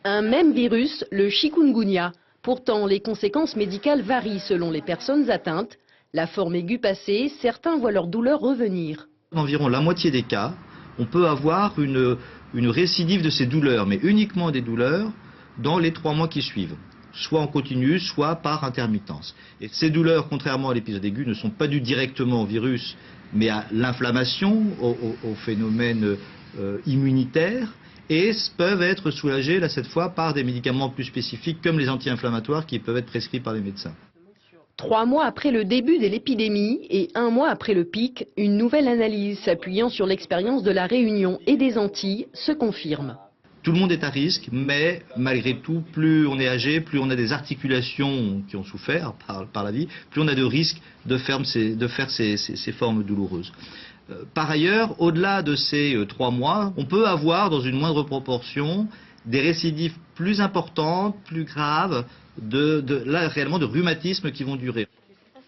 Un même virus, le chikungunya. Pourtant, les conséquences médicales varient selon les personnes atteintes. La forme aiguë passée, certains voient leur douleur revenir. Dans environ la moitié des cas, on peut avoir une récidive de ces douleurs, mais uniquement des douleurs dans les 3 mois qui suivent, soit en continu, soit par intermittence. Et ces douleurs, contrairement à l'épisode aigu, ne sont pas dues directement au virus, mais à l'inflammation, au phénomène immunitaire, et peuvent être soulagées, là, cette fois, par des médicaments plus spécifiques, comme les anti-inflammatoires, qui peuvent être prescrits par les médecins. 3 mois après le début de l'épidémie et 1 mois après le pic, une nouvelle analyse s'appuyant sur l'expérience de la Réunion et des Antilles se confirme. Tout le monde est à risque, mais malgré tout, plus on est âgé, plus on a des articulations qui ont souffert par la vie, plus on a de risques de faire ces formes douloureuses. Par ailleurs, au-delà de ces 3 mois, on peut avoir, dans une moindre proportion, des récidives plus importantes, plus graves, là réellement de rhumatisme qui vont durer.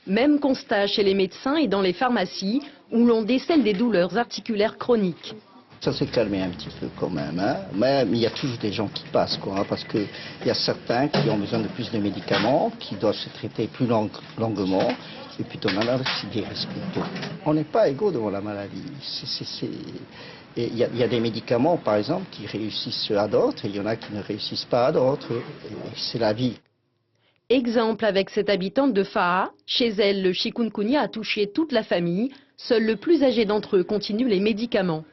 Même constat chez les médecins et dans les pharmacies, où l'on décèle des douleurs articulaires chroniques. Ça s'est calmé un petit peu quand même, hein. Mais il y a toujours des gens qui passent, quoi, hein, parce qu'il y a certains qui ont besoin de plus de médicaments, qui doivent se traiter plus longuement, et puis on en a aussi des risques. On n'est pas égaux devant la maladie. Il y a des médicaments, par exemple, qui réussissent à d'autres, et il y en a qui ne réussissent pas à d'autres. C'est la vie. Exemple avec cette habitante de Faha. Chez elle, le chikungunya a touché toute la famille. Seul le plus âgé d'entre eux continue les médicaments.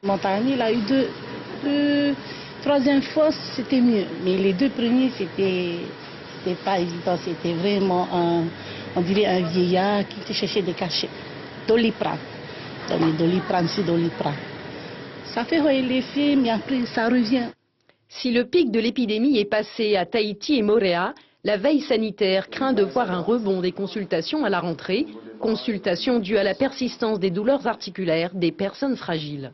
Mon pari, il a eu troisième fois, c'était mieux. Mais les 2 premiers, c'était pas évident. C'était vraiment, on dirait un vieillard qui te cherchait des cachets. Doliprane. Doliprane, c'est Doliprane. Ça fait l'effet, mais après, ça revient. Si le pic de l'épidémie est passé à Tahiti et Moorea, la veille sanitaire craint de voir un rebond des consultations à la rentrée. Consultations dues à la persistance des douleurs articulaires des personnes fragiles.